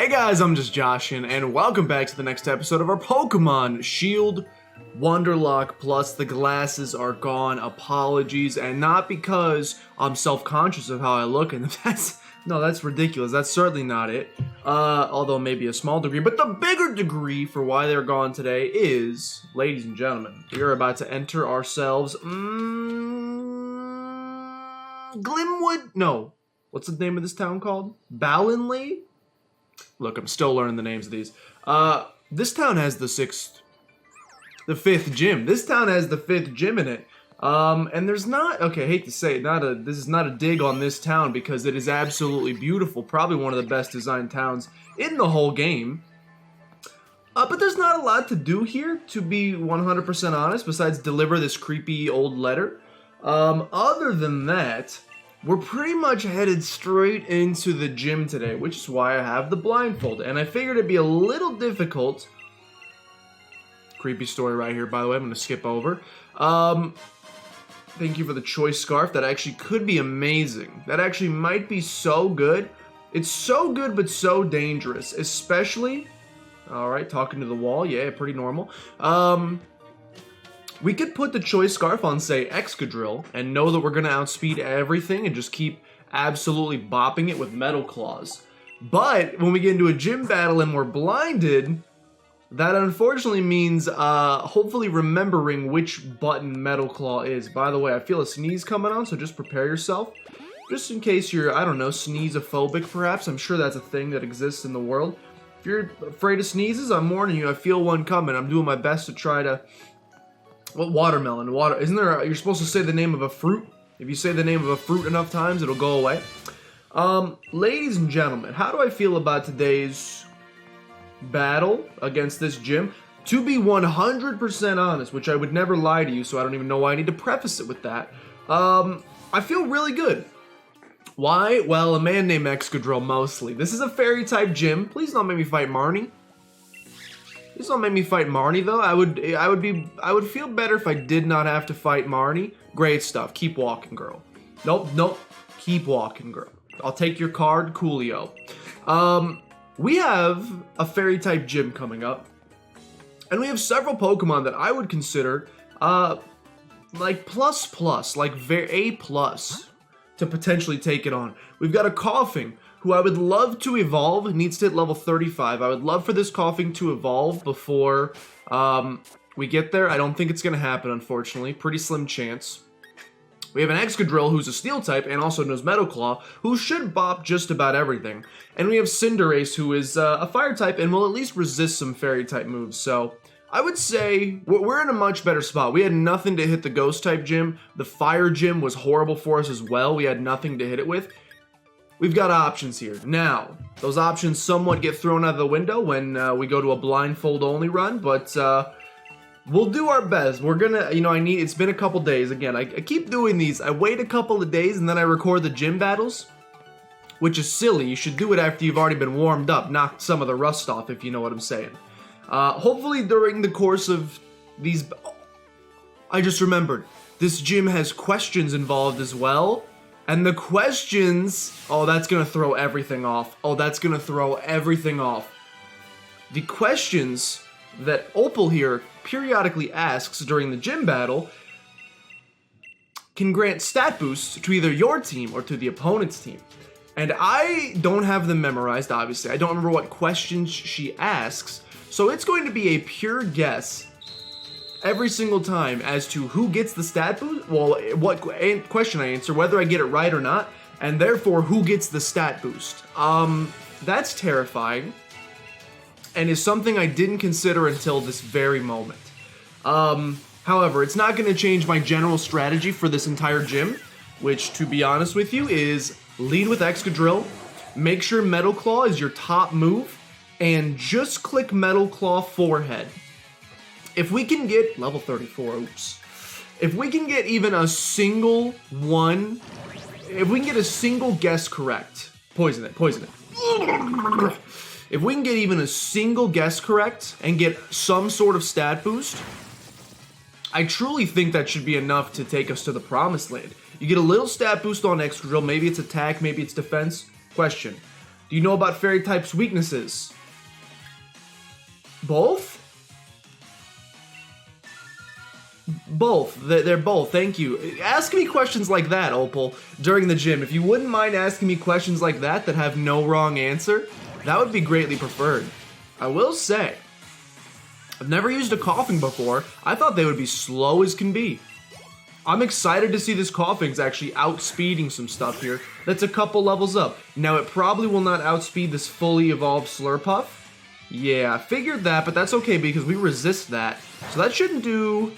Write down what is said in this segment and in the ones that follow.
Hey guys, I'm just Joshin, and welcome back to the next episode of our Pokemon Shield Wonderlocke. Plus, the glasses are gone. Apologies, and not because I'm self-conscious of how I look, and that's ridiculous. That's certainly not it. Although maybe a small degree, but the bigger degree for why they're gone today is, ladies and gentlemen, we are about to enter ourselves, Glimwood? No. What's the name of this town called? Ballonlea? Look, I'm still learning the names of these. This town has the fifth gym. This town has the fifth gym in it. And there's not, okay, I hate to say it, this is not a dig on this town because it is absolutely beautiful. Probably one of the best designed towns in the whole game. But there's not a lot to do here, to be 100% honest, besides deliver this creepy old letter. Other than that, we're pretty much headed straight into the gym today, which is why I have the blindfold. And I figured it'd be a little difficult. Creepy story right here, by the way, I'm going to skip over. Thank you for the choice scarf. That actually could be amazing. That actually might be so good. It's so good, but so dangerous, especially... Alright, talking to the wall. Yeah, pretty normal. We could put the choice scarf on, say, Excadrill, and know that we're going to outspeed everything and just keep absolutely bopping it with Metal Claws. But when we get into a gym battle and we're blinded, that unfortunately means hopefully remembering which button Metal Claw is. By the way, I feel a sneeze coming on, so just prepare yourself. Just in case you're, I don't know, sneezophobic perhaps. I'm sure that's a thing that exists in the world. If you're afraid of sneezes, I'm warning you, I feel one coming. I'm doing my best to try to... What watermelon? Isn't there you're supposed to say the name of a fruit? If you say the name of a fruit enough times, it'll go away. Ladies and gentlemen, how do I feel about today's battle against this gym? To be 100% honest, which I would never lie to you, so I don't even know why I need to preface it with that. I feel really good. Why? Well, a man named Excadrill mostly. This is a fairy-type gym. Please don't make me fight Marnie. Please don't make me fight Marnie, though. I would feel better if I did not have to fight Marnie. Great stuff. Keep walking, girl. Nope. Keep walking, girl. I'll take your card, Coolio. We have a fairy-type gym coming up. And we have several Pokemon that I would consider, like plus, like A+, to potentially take it on. We've got a Coughing, who I would love to evolve, needs to hit level 35. I would love for this Coughing to evolve before we get there. I don't think it's going to happen, unfortunately. Pretty slim chance. We have an Excadrill, who's a Steel type, and also knows Metal Claw, who should bop just about everything. And we have Cinderace, who is a Fire type, and will at least resist some Fairy type moves. So, I would say we're in a much better spot. We had nothing to hit the Ghost type gym. The Fire gym was horrible for us as well. We had nothing to hit it with. We've got options here. Now, those options somewhat get thrown out of the window when we go to a blindfold only run, but we'll do our best. We're gonna, it's been a couple days. Again, I keep doing these. I wait a couple of days and then I record the gym battles, which is silly. You should do it after you've already been warmed up, knock some of the rust off, if you know what I'm saying. Hopefully during the course of these, I just remembered, this gym has questions involved as well. And the questions, oh, that's going to throw everything off. Oh, that's going to throw everything off. The questions that Opal here periodically asks during the gym battle can grant stat boosts to either your team or to the opponent's team. And I don't have them memorized, obviously. I don't remember what questions she asks. So it's going to be a pure guess every single time as to who gets the stat boost, well, what question I answer, whether I get it right or not, and therefore who gets the stat boost. That's terrifying, and is something I didn't consider until this very moment. However, it's not going to change my general strategy for this entire gym, which, to be honest with you, is lead with Excadrill, make sure Metal Claw is your top move, and just click Metal Claw forehead. If we can get level 34, oops. If we can get even a single one, if we can get a single guess correct, poison it. If we can get even a single guess correct and get some sort of stat boost, I truly think that should be enough to take us to the promised land. You get a little stat boost on Excadrill, maybe it's attack, maybe it's defense. Question. Do you know about fairy types' weaknesses? Both? Both. They're both. Thank you. Ask me questions like that, Opal, during the gym. If you wouldn't mind asking me questions like that have no wrong answer, that would be greatly preferred. I will say, I've never used a coughing before. I thought they would be slow as can be. I'm excited to see this coughing's actually outspeeding some stuff here that's a couple levels up. Now, it probably will not outspeed this fully evolved Slurpuff. Yeah, I figured that, but that's okay because we resist that. So that shouldn't do...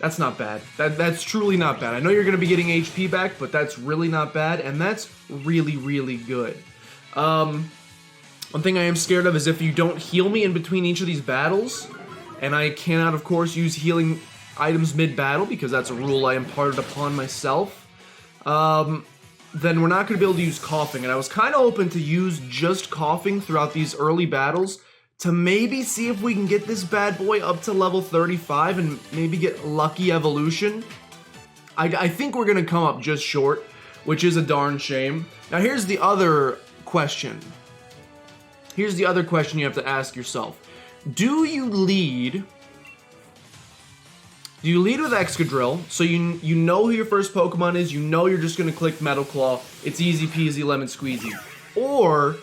That's not bad. That's truly not bad. I know you're going to be getting HP back, but that's really not bad, and that's really, really good. One thing I am scared of is if you don't heal me in between each of these battles, and I cannot, of course, use healing items mid-battle, because that's a rule I imparted upon myself, then we're not going to be able to use coughing, and I was kind of open to use just coughing throughout these early battles, to maybe see if we can get this bad boy up to level 35 and maybe get lucky evolution. I think we're going to come up just short, which is a darn shame. Now here's the other question. Here's the other question you have to ask yourself. Do you lead with Excadrill, so you know who your first Pokemon is, you know you're just going to click Metal Claw, it's easy peasy lemon squeezy. Or...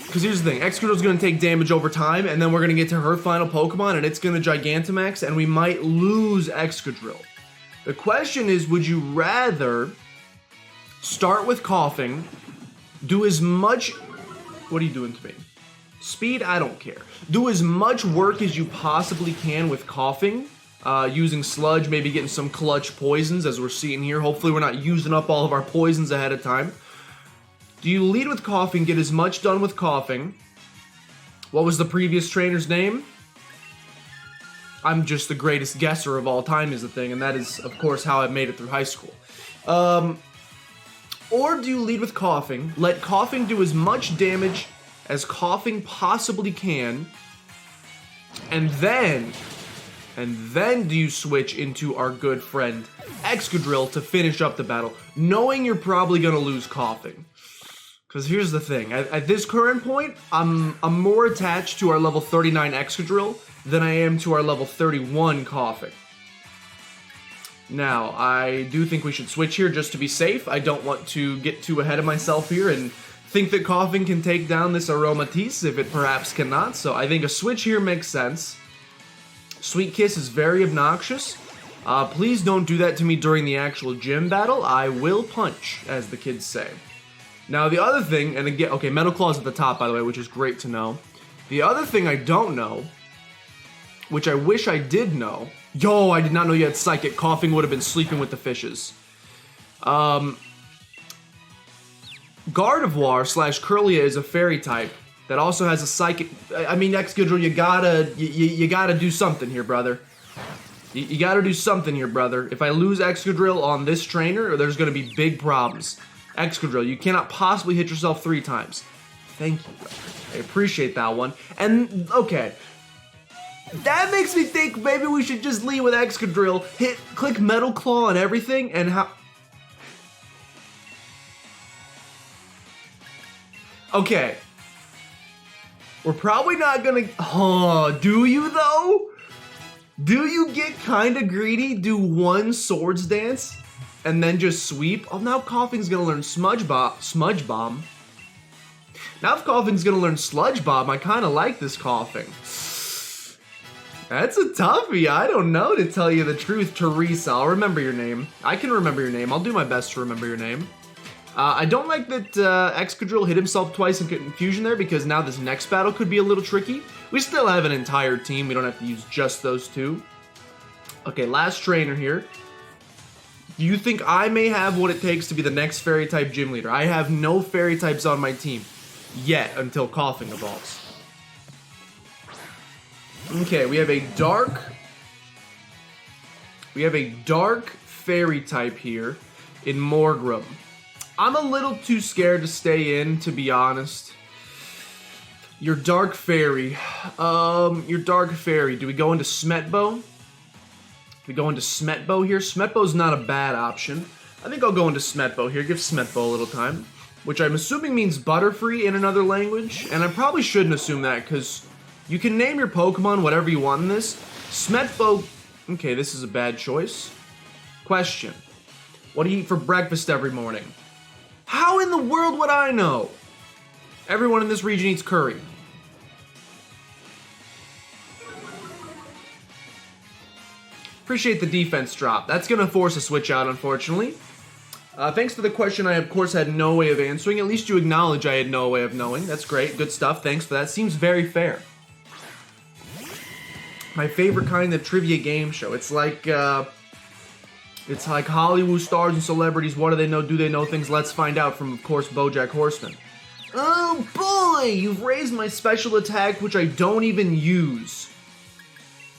Because here's the thing, Excadrill's going to take damage over time, and then we're going to get to her final Pokemon, and it's going to Gigantamax, and we might lose Excadrill. The question is, would you rather start with coughing, do as much... What are you doing to me? Speed? I don't care. Do as much work as you possibly can with coughing, using sludge, maybe getting some clutch poisons, as we're seeing here. Hopefully we're not using up all of our poisons ahead of time. Do you lead with coughing, get as much done with coughing? What was the previous trainer's name? I'm just the greatest guesser of all time is the thing, and that is, of course, how I made it through high school. Or do you lead with coughing, let coughing do as much damage as coughing possibly can, and then do you switch into our good friend Excadrill to finish up the battle, knowing you're probably going to lose coughing. Because here's the thing, at this current point, I'm more attached to our level 39 Excadrill than I am to our level 31 coughing. Now, I do think we should switch here just to be safe. I don't want to get too ahead of myself here and think that coughing can take down this Aromatisse if it perhaps cannot, so I think a switch here makes sense. Sweet Kiss is very obnoxious. Please don't do that to me during the actual gym battle. I will punch, as the kids say. Now, the other thing, and again, okay, Metal Claw's at the top, by the way, which is great to know. The other thing I don't know, which I wish I did know... Yo, I did not know you had Psychic. Coughing would have been sleeping with the fishes. Gardevoir / Curlia is a fairy type that also has a Psychic... I mean, Excadrill, you gotta do something here, brother. You gotta do something here, brother. If I lose Excadrill on this trainer, there's gonna be big problems. Excadrill, you cannot possibly hit yourself 3 times. Thank you, brother. I appreciate that one. And, okay. That makes me think maybe we should just lead with Excadrill, click Metal Claw on everything, and how... Okay. We're probably not gonna... Oh, do you though? Do you get kinda greedy, do 1 Swords Dance, and then just sweep? Oh, now Coughing's gonna learn Smudge Bomb. Now if Coughing's gonna learn Sludge Bomb, I kinda like this Coughing. That's a toughie. I don't know, to tell you the truth. Teresa, I'll remember your name. I can remember your name. I'll do my best to remember your name. I don't like that Excadrill hit himself twice in confusion there, because now this next battle could be a little tricky. We still have an entire team. We don't have to use just those 2. Okay, last trainer here. Do you think I may have what it takes to be the next fairy type gym leader? I have no fairy types on my team yet until Coughing evolves. Okay, we have a dark fairy type here in Morgrem. I'm a little too scared to stay in, to be honest. Your dark fairy. Do we go into Smetbo? We go into Smetbo here. Smetbo's not a bad option. I think I'll go into Smetbo here. Give Smetbo a little time. which I'm assuming means Butterfree in another language, and I probably shouldn't assume that, because you can name your Pokemon whatever you want in this. Smetfo... Okay, this is a bad choice. Question. What do you eat for breakfast every morning? How in the world would I know? Everyone in this region eats curry. Appreciate the defense drop. That's going to force a switch out, unfortunately. Thanks for the question. I, of course, had no way of answering. At least you acknowledge I had no way of knowing. That's great. Good stuff. Thanks for that. Seems very fair. My favorite kind of trivia game show. It's like Hollywood stars and celebrities. What do they know? Do they know things? Let's find out from, of course, BoJack Horseman. Oh boy! You've raised my special attack, which I don't even use.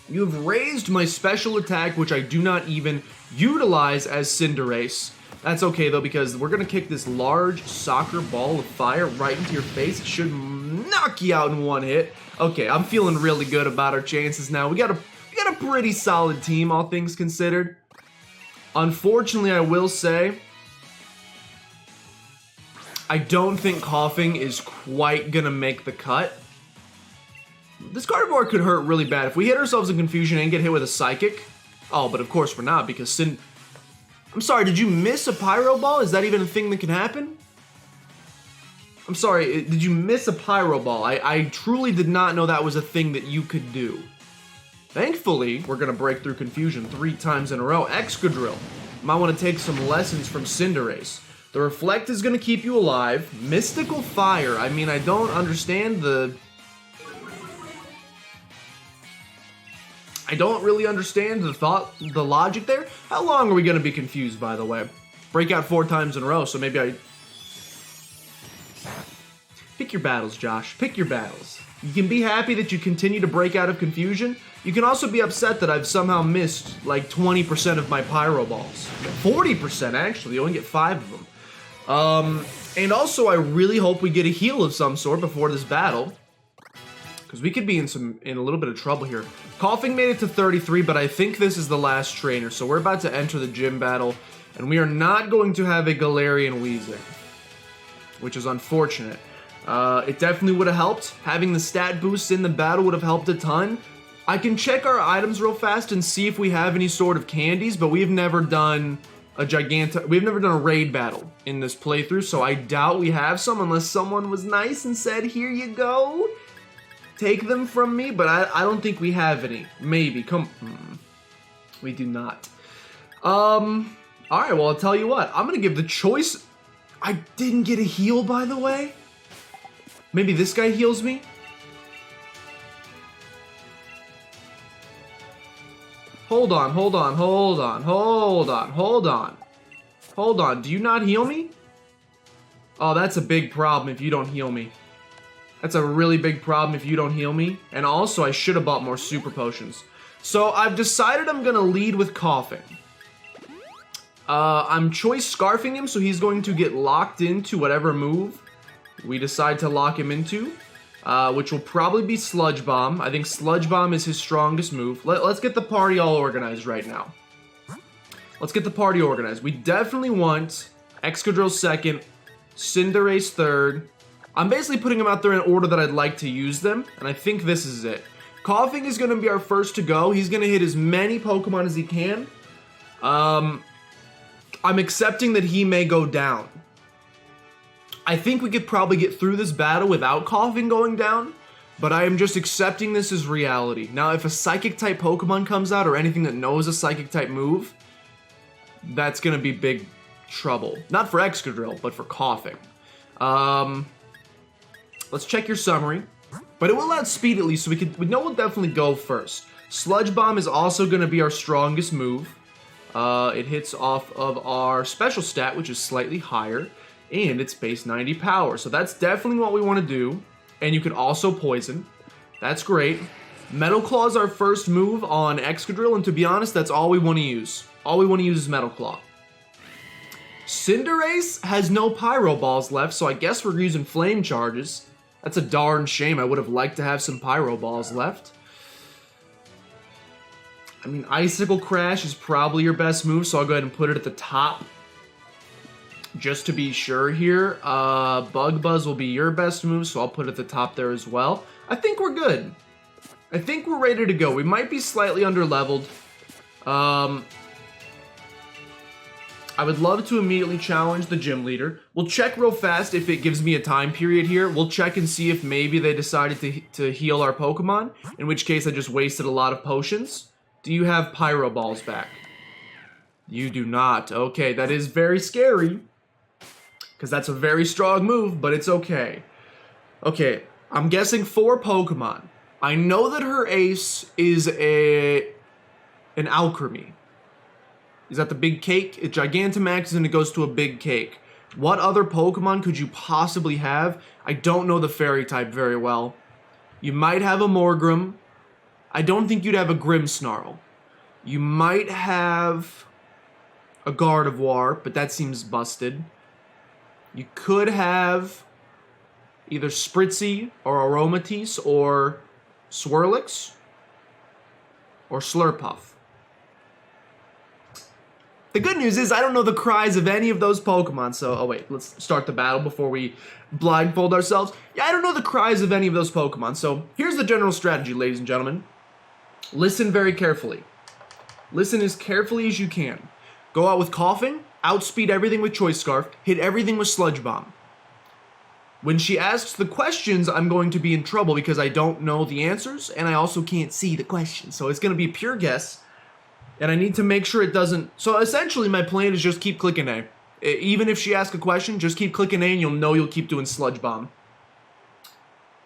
You've raised my special attack, which I do not even utilize as Cinderace. That's okay, though, because we're going to kick this large soccer ball of fire right into your face. It should knock you out in one hit. Okay, I'm feeling really good about our chances now. We got a pretty solid team, all things considered. Unfortunately, I will say, I don't think Coughing is quite going to make the cut. This Gardevoir could hurt really bad. If we hit ourselves in confusion and get hit with a Psychic... Oh, but of course we're not, because I'm sorry, did you miss a Pyro Ball? Is that even a thing that can happen? I'm sorry, did you miss a Pyro Ball? I truly did not know that was a thing that you could do. Thankfully, we're going to break through confusion 3 times in a row. Excadrill. Might want to take some lessons from Cinderace. The Reflect is going to keep you alive. Mystical Fire. I mean, I don't understand the... I don't really understand the logic there. How long are we going to be confused, by the way? Break out 4 times in a row, so maybe I... Pick your battles, Josh. Pick your battles. You can be happy that you continue to break out of confusion. You can also be upset that I've somehow missed like 20% of my Pyro Balls. 40% actually, you only get 5 of them. And also I really hope we get a heal of some sort before this battle, because we could be in a little bit of trouble here. Coughing made it to 33, but I think this is the last trainer, so we're about to enter the gym battle, and we are not going to have a Galarian Weezing, which is unfortunate. It definitely would have helped. Having the stat boosts in the battle would have helped a ton. I can check our items real fast and see if we have any sort of candies, but we've never done we've never done a raid battle in this playthrough, so I doubt we have some unless someone was nice and said, here you go, take them from me, but I don't think we have any. Maybe, we do not. Alright, well, I'll tell you what, I'm gonna give the choice. I didn't get a heal, by the way. Maybe this guy heals me? Hold on. Do you not heal me? Oh, that's a big problem if you don't heal me. That's a really big problem if you don't heal me. And also, I should have bought more super potions. So, I've decided I'm going to lead with Coughing. I'm choice scarfing him, so he's going to get locked into whatever move we decide to lock him into. Which will probably be Sludge Bomb. I think Sludge Bomb is his strongest move. Let's get the party all organized right now. Let's get the party organized. We definitely want Excadrill second, Cinderace third. I'm basically putting them out there in order that I'd like to use them, and I think this is it. Coughing is going to be our first to go. He's going to hit as many Pokemon as he can. I'm accepting that he may go down. I think we could probably get through this battle without Coughing going down, but I am just accepting this as reality. Now, if a Psychic-type Pokemon comes out, or anything that knows a Psychic-type move, that's going to be big trouble. Not for Excadrill, but for Coughing. Let's check your summary, but it will outspeed at least, so we know we'll definitely go first. Sludge Bomb is also going to be our strongest move. It hits off of our special stat, which is slightly higher. And it's base 90 power. So that's definitely what we want to do. And you can also poison. That's great. Metal Claw is our first move on Excadrill. And to be honest, that's all we want to use. All we want to use is Metal Claw. Cinderace has no Pyro Balls left, so I guess we're using Flame Charges. That's a darn shame. I would have liked to have some Pyro Balls left. I mean, Icicle Crash is probably your best move, so I'll go ahead and put it at the top. just to be sure here. Bug Buzz will be your best move, so I'll put it at the top there as well. I think we're good. I think we're ready to go. We might be slightly under-leveled. I would love to immediately challenge the gym leader. We'll check real fast if it gives me a time period here. We'll check and see if maybe they decided to heal our Pokemon, in which case I just wasted a lot of potions. Do you have Pyro Balls back? You do not. Okay, that is very scary, because that's a very strong move, but it's okay. Okay, I'm guessing 4 Pokemon. I know that her ace is an Alchemy. Is that the big cake? It Gigantamaxes and it goes to a big cake. What other Pokemon could you possibly have? I don't know the fairy type very well. You might have a Morgrem. I don't think you'd have a Grimmsnarl. You might have a Gardevoir, but that seems busted. You could have either Spritzee or Aromatisse or Swirlix or Slurpuff. The good news is I don't know the cries of any of those Pokemon, so... Oh wait, let's start the battle before we blindfold ourselves. Yeah, I don't know the cries of any of those Pokemon, so here's the general strategy, ladies and gentlemen. Listen very carefully. Listen as carefully as you can. Go out with Coughing, outspeed everything with Choice Scarf, hit everything with Sludge Bomb. When she asks the questions, I'm going to be in trouble because I don't know the answers, and I also can't see the questions, so it's going to be a pure guess. And I need to make sure it doesn't... So essentially my plan is just keep clicking A. Even if she asks a question, just keep clicking A and you'll know you'll keep doing Sludge Bomb.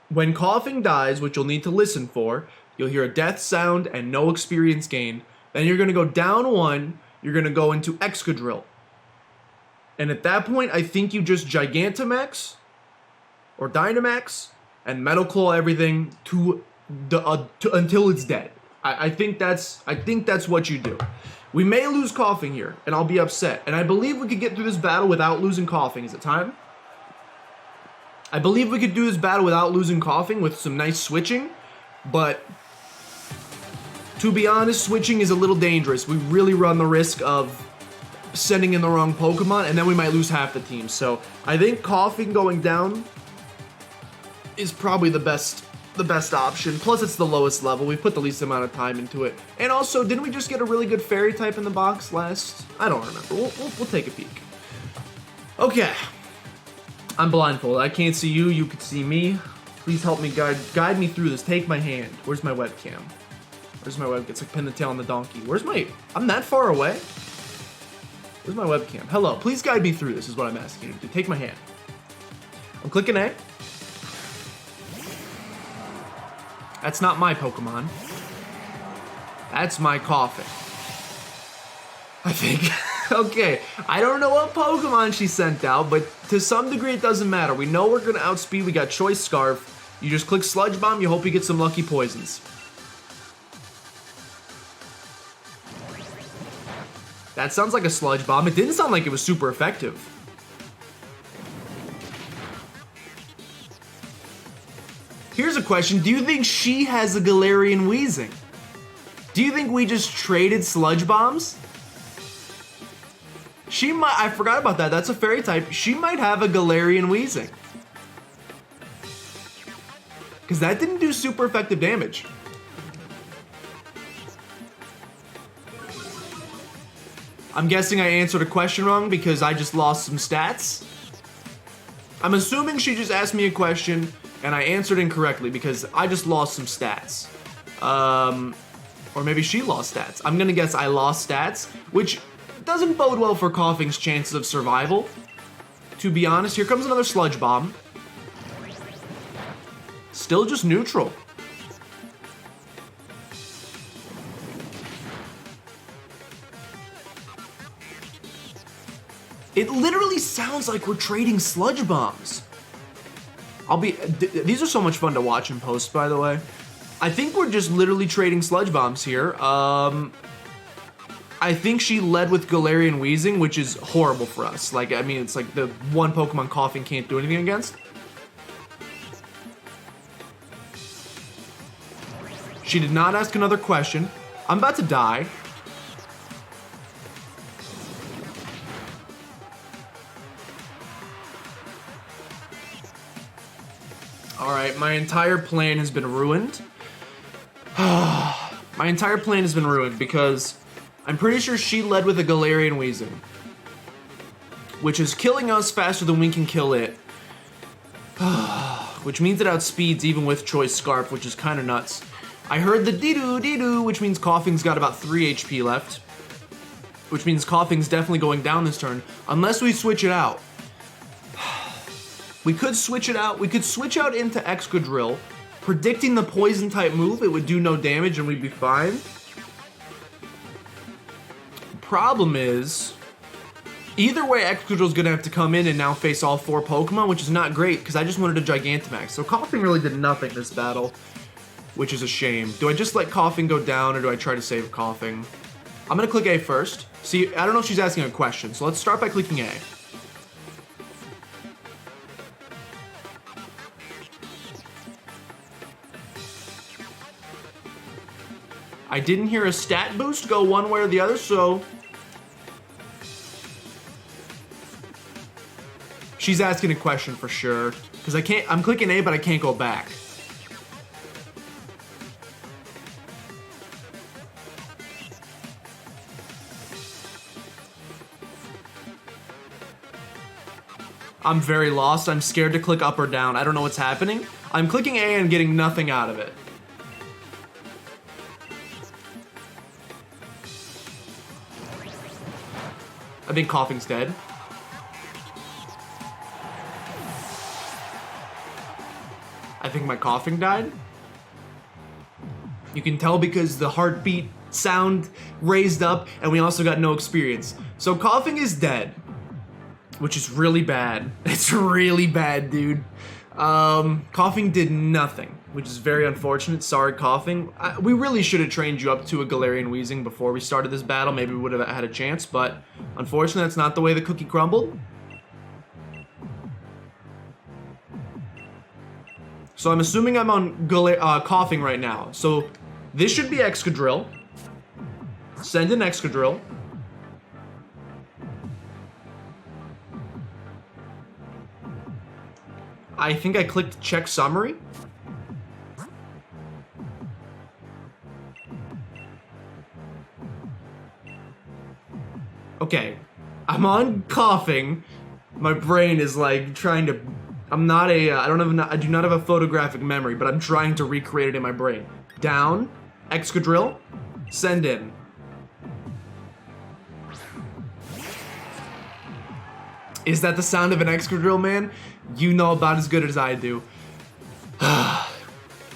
When Coughing dies, which you'll need to listen for, you'll hear a death sound and no experience gain. Then you're going to go down 1, you're going to go into Excadrill. And at that point, I think you just Gigantamax or Dynamax and Metal Claw everything until it's dead. I think that's what you do. We may lose Coughing here, and I'll be upset. And I believe we could get through this battle without losing Coughing. Is it time? I believe we could do this battle without losing Coughing with some nice switching, but to be honest, switching is a little dangerous. We really run the risk of sending in the wrong Pokemon, and then we might lose half the team. So I think Coughing going down is probably the best option. Plus, it's the lowest level. We put the least amount of time into it. And also, didn't we just get a really good fairy type in the box last? I don't remember. We'll take a peek. Okay. I'm blindfolded. I can't see you. You can see me. Please help me guide me through this. Take my hand. Where's my webcam? Where's my webcam? It's like pin the tail on the donkey. Where's my... I'm that far away? Where's my webcam? Hello. Please guide me through this is what I'm asking you to do. Take my hand. I'm clicking A. That's not my Pokemon. That's my Coughing. I think. Okay. I don't know what Pokemon she sent out, but to some degree it doesn't matter. We know we're going to outspeed. We got Choice Scarf. You just click Sludge Bomb. You hope you get some lucky poisons. That sounds like a Sludge Bomb. It didn't sound like it was super effective. Here's a question. Do you think she has a Galarian Weezing? Do you think we just traded Sludge Bombs? She might... I forgot about that. That's a fairy type. She might have a Galarian Weezing. Because that didn't do super effective damage. I'm guessing I answered a question wrong because I just lost some stats. I'm assuming she just asked me a question and I answered incorrectly because I just lost some stats. Or maybe she lost stats. I'm gonna guess I lost stats, which doesn't bode well for Coughing's chances of survival. To be honest, here comes another Sludge Bomb. Still just neutral. It literally sounds like we're trading Sludge Bombs. These are so much fun to watch in post, by the way. I think we're just literally trading Sludge Bombs here. I think she led with Galarian Weezing, which is horrible for us. Like, I mean, it's like the one Pokemon Coughing can't do anything against. She did not ask another question. I'm about to die. Alright, my entire plan has been ruined. My entire plan has been ruined because I'm pretty sure she led with a Galarian Weezing, which is killing us faster than we can kill it. Which means it outspeeds even with Choice Scarf, which is kind of nuts. I heard the dee-doo, which means Coughing's got about 3 HP left. Which means Coughing's definitely going down this turn, unless we switch it out. We could switch it out. We could switch out into Excadrill, predicting the poison type move. It would do no damage and we'd be fine. Problem is, either way, Excadrill's gonna have to come in and now face all 4 Pokemon, which is not great because I just wanted a Gigantamax. So Coughing really did nothing this battle, which is a shame. Do I just let Coughing go down or do I try to save Coughing? I'm gonna click A first. See, I don't know if she's asking a question, so let's start by clicking A. I didn't hear a stat boost go one way or the other, so she's asking a question for sure. Because I'm clicking A, but I can't go back. I'm very lost. I'm scared to click up or down. I don't know what's happening. I'm clicking A and getting nothing out of it. I think Coughing's dead. I think my Coughing died. You can tell because the heartbeat sound raised up and we also got no experience. So Coughing is dead, which is really bad. It's really bad, dude. Coughing did nothing, which is very unfortunate. Sorry, Coughing. We really should have trained you up to a Galarian Weezing before we started this battle. Maybe we would have had a chance, but unfortunately, that's not the way the cookie crumbled. So I'm assuming I'm on Coughing right now. So this should be Excadrill. Send in Excadrill. I think I clicked check summary. Okay, I'm on Coughing. My brain is like trying to. I'm not a. I do not have a photographic memory, but I'm trying to recreate it in my brain. Down, Excadrill, send in. Is that the sound of an Excadrill, man? You know about as good as I do.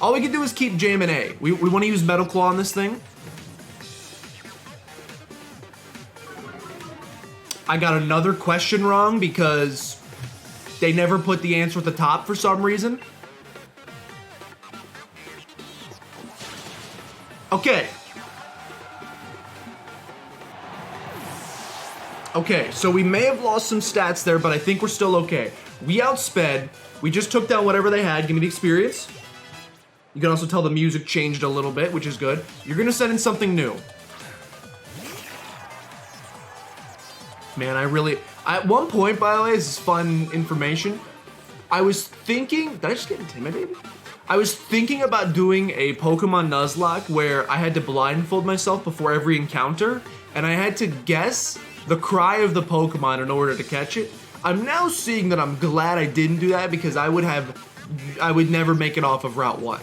All we can do is keep jamming A. We want to use Metal Claw on this thing. I got another question wrong because they never put the answer at the top for some reason. Okay. Okay, so we may have lost some stats there, but I think we're still okay. We outsped. We just took down whatever they had. Give me the experience. You can also tell the music changed a little bit, which is good. You're going to send in something new. Man, at one point, by the way, this is fun information. I was thinking, did I just get intimidated? I was thinking about doing a Pokemon Nuzlocke where I had to blindfold myself before every encounter, and I had to guess the cry of the Pokemon in order to catch it. I'm now seeing that I'm glad I didn't do that because I would never make it off of Route 1.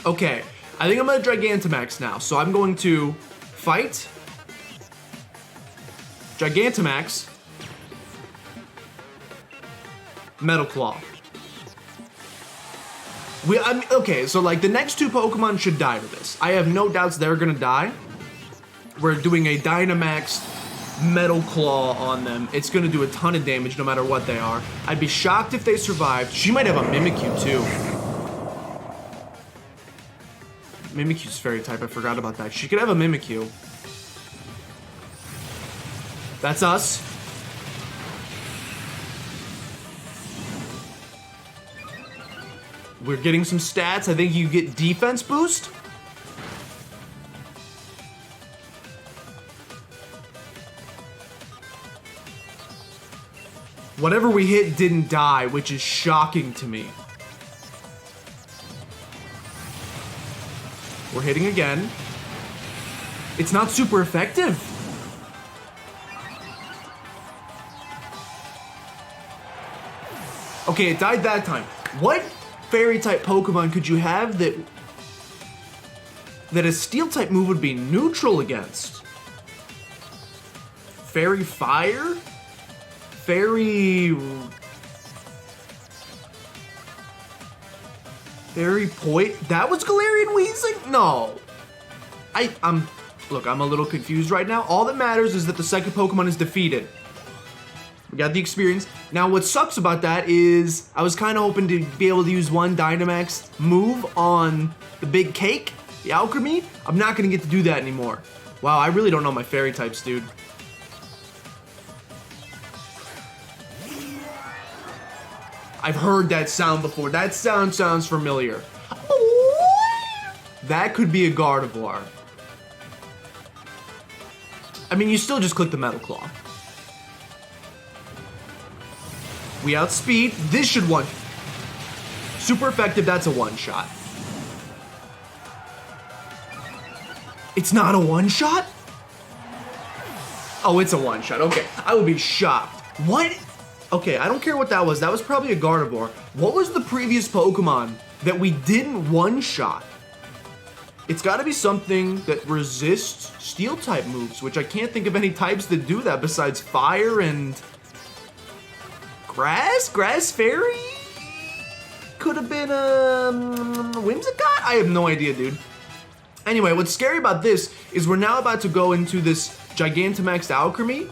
Okay, I think I'm gonna Gigantamax now, so I'm going to fight Gigantamax, Metal Claw. Okay, so like the next 2 Pokemon should die to this. I have no doubts they're gonna die. We're doing a Dynamax Metal Claw on them. It's gonna do a ton of damage no matter what they are. I'd be shocked if they survived. She might have a Mimikyu too. Mimikyu's fairy type, I forgot about that. She could have a Mimikyu. That's us. We're getting some stats. I think you get defense boost. Whatever we hit didn't die, which is shocking to me. We're hitting again. It's not super effective. Okay, it died that time. What fairy type Pokemon could you have that a steel type move would be neutral against? Fairy Fire? Fairy Poison? That was Galarian Weezing? No. Look, I'm a little confused right now. All that matters is that the second Pokemon is defeated. We got the experience. Now, what sucks about that is I was kind of hoping to be able to use one Dynamax move on the big cake, the Alchemy. I'm not going to get to do that anymore. Wow, I really don't know my fairy types, dude. I've heard that sound before. That sound sounds familiar. That could be a Gardevoir. I mean, you still just click the Metal Claw. We outspeed. This should one. Super effective. That's a one-shot. It's not a one-shot? Oh, it's a one-shot. Okay, I would be shocked. What? Okay, I don't care what that was. That was probably a Gardevoir. What was the previous Pokemon that we didn't one-shot? It's got to be something that resists Steel-type moves, which I can't think of any types that do that besides Fire and Grass? Grass Fairy? Could have been a Whimsicott? I have no idea, dude. Anyway, what's scary about this is we're now about to go into this Gigantamaxed Alchemy,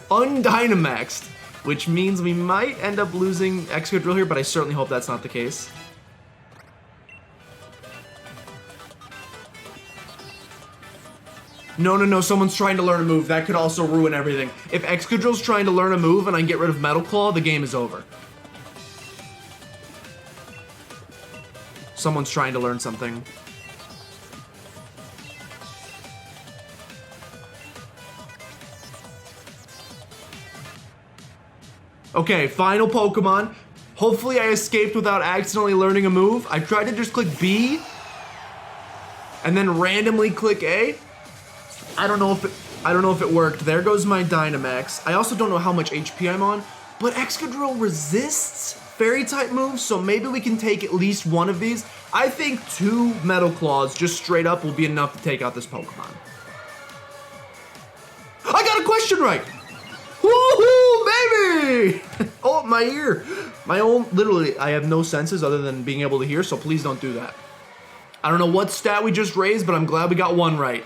undynamaxed, which means we might end up losing Excadrill here, but I certainly hope that's not the case. No, someone's trying to learn a move. That could also ruin everything. If Excadrill's trying to learn a move and I get rid of Metal Claw, the game is over. Someone's trying to learn something. Okay, final Pokemon. Hopefully I escaped without accidentally learning a move. I tried to just click B and then randomly click A. I don't know if it worked. There goes my Dynamax. I also don't know how much HP I'm on, but Excadrill resists Fairy type moves, so maybe we can take at least one of these. I think 2 Metal Claws just straight up will be enough to take out this Pokemon. I got a question right! Woohoo, baby! Oh, my ear. My own, literally, I have no senses other than being able to hear, so please don't do that. I don't know what stat we just raised, but I'm glad we got one right.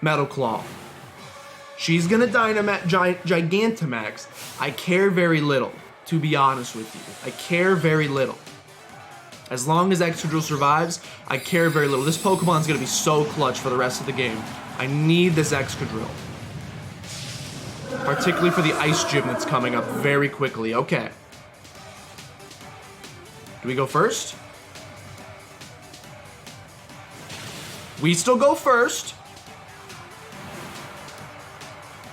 Metal Claw. She's gonna Gigantamax. I care very little, to be honest with you. I care very little. As long as Excadrill survives, I care very little. This Pokemon's gonna be so clutch for the rest of the game. I need this Excadrill. Particularly for the Ice Gym that's coming up very quickly. Okay. Do we go first? We still go first.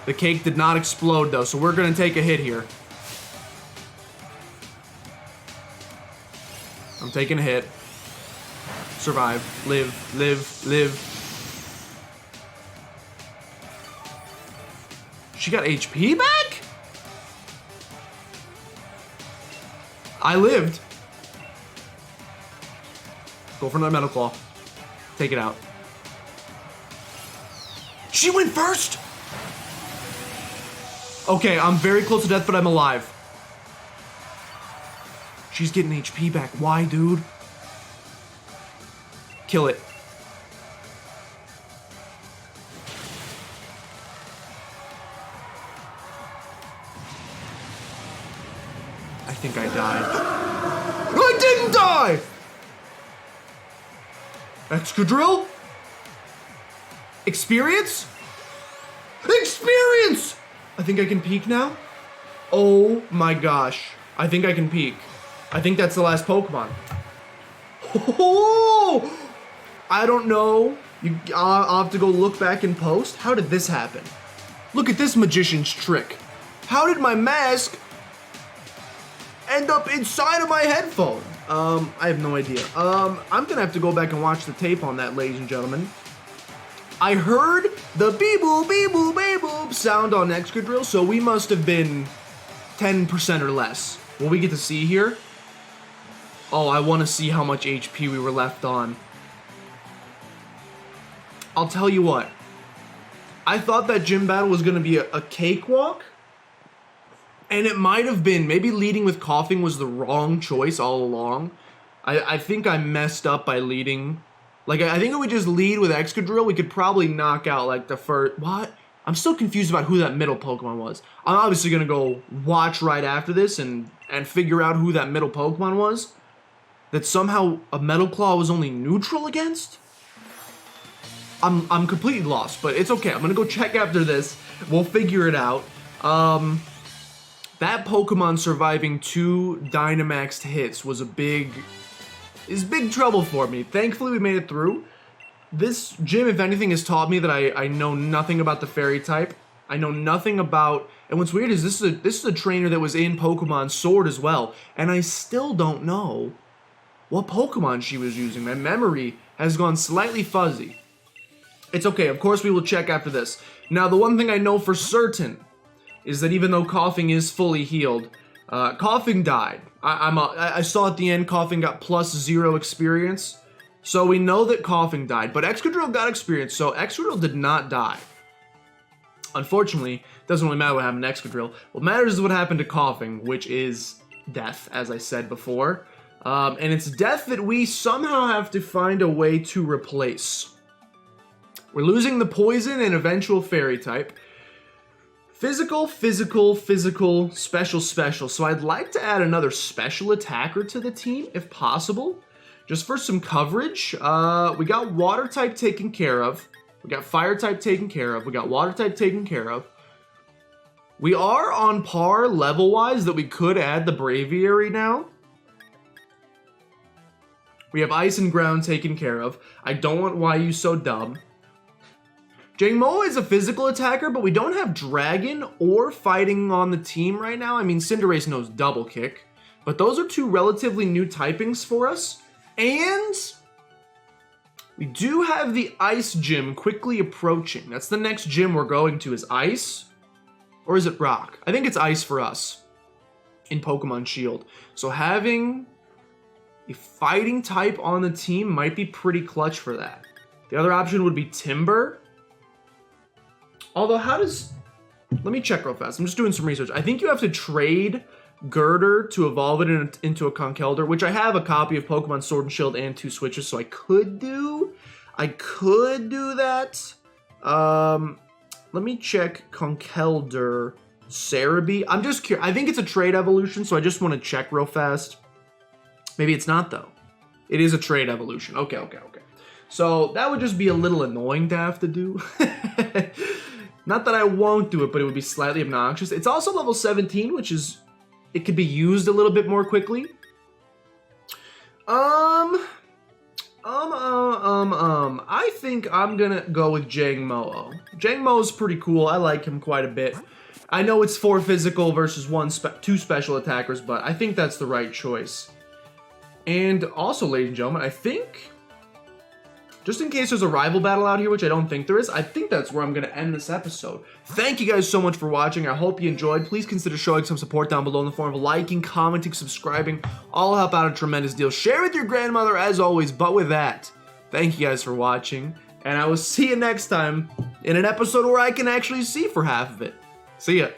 The cake did not explode though, so we're gonna take a hit here. I'm taking a hit. Survive. Live. Live. Live. She got HP back? I lived. Go for another Metal Claw. Take it out. She went first? Okay, I'm very close to death, but I'm alive. She's getting HP back. Why, dude? Kill it. I think I died. I didn't die! Excadrill? Experience? Experience! I think I can peek now. Oh my gosh. I think I can peek. I think that's the last Pokemon. Oh! I don't know. I'll have to go look back in post. How did this happen? Look at this magician's trick. How did my mask end up inside of my headphone? I have no idea. I'm gonna have to go back and watch the tape on that, ladies and gentlemen. I heard the beep-boop, beep-boop, beep-boop sound on Excadrill, so we must have been 10% or less. Will we get to see here? Oh, I want to see how much HP we were left on. I'll tell you what. I thought that gym battle was going to be a cakewalk. And it might have been. Maybe leading with Coughing was the wrong choice all along. I think I messed up by leading. Like, I think if we just lead with Excadrill, we could probably knock out, like, the first... What? I'm still confused about who that middle Pokemon was. I'm obviously going to go watch right after this and figure out who that middle Pokemon was. That somehow a Metal Claw was only neutral against? I'm completely lost, but it's okay. I'm gonna go check after this. We'll figure it out. That Pokemon surviving 2 Dynamaxed hits was big trouble for me. Thankfully, we made it through. This gym, if anything, has taught me that I know nothing about the Fairy type. I know nothing about... And what's weird is this is a trainer that was in Pokemon Sword as well, and I still don't know what Pokemon she was using. My memory has gone slightly fuzzy. It's okay, of course we will check after this. Now, the one thing I know for certain is that even though Coughing is fully healed, Coughing died. I saw at the end Coughing got +0 experience, so we know that Coughing died. But Excadrill got experience, so Excadrill did not die. Unfortunately, it doesn't really matter what happened to Excadrill. What matters is what happened to Coughing, which is death, as I said before. And it's death that we somehow have to find a way to replace. We're losing the poison and eventual fairy type. Physical, physical, physical, special, special. So I'd like to add another special attacker to the team, if possible. Just for some coverage. We got water type taken care of. We got fire type taken care of. We got water type taken care of. We are on par level-wise that we could add the Braviary now. We have Ice and Ground taken care of. I don't want Why You So Dumb. Jangmo is a physical attacker, but we don't have Dragon or Fighting on the team right now. I mean, Cinderace knows Double Kick. But those are 2 relatively new typings for us. And we do have the Ice Gym quickly approaching. That's the next gym we're going to. Is Ice? Or is it Rock? I think it's Ice for us in Pokemon Shield. So having a fighting type on the team might be pretty clutch for that. The other option would be Timber. Although, how does... Let me check real fast. I'm just doing some research. I think you have to trade Girder to evolve it into a Conkeldurr, which I have a copy of Pokemon Sword and Shield and 2 Switches, so I could do that. Let me check Conkeldurr, Cerebi. I'm just curious. I think it's a trade evolution, so I just want to check real fast. Maybe it's not, though. It is a trade evolution. Okay. So that would just be a little annoying to have to do. Not that I won't do it, but it would be slightly obnoxious. It's also level 17, which is... It could be used a little bit more quickly. I think I'm gonna go with Jangmo. Jangmo's pretty cool. I like him quite a bit. I know it's 4 physical versus 2 special attackers, but I think that's the right choice. And also, ladies and gentlemen, I think, just in case there's a rival battle out here, which I don't think there is, I think that's where I'm going to end this episode. Thank you guys so much for watching. I hope you enjoyed. Please consider showing some support down below in the form of liking, commenting, subscribing. All help out a tremendous deal. Share with your grandmother as always. But with that, thank you guys for watching. And I will see you next time in an episode where I can actually see for half of it. See ya.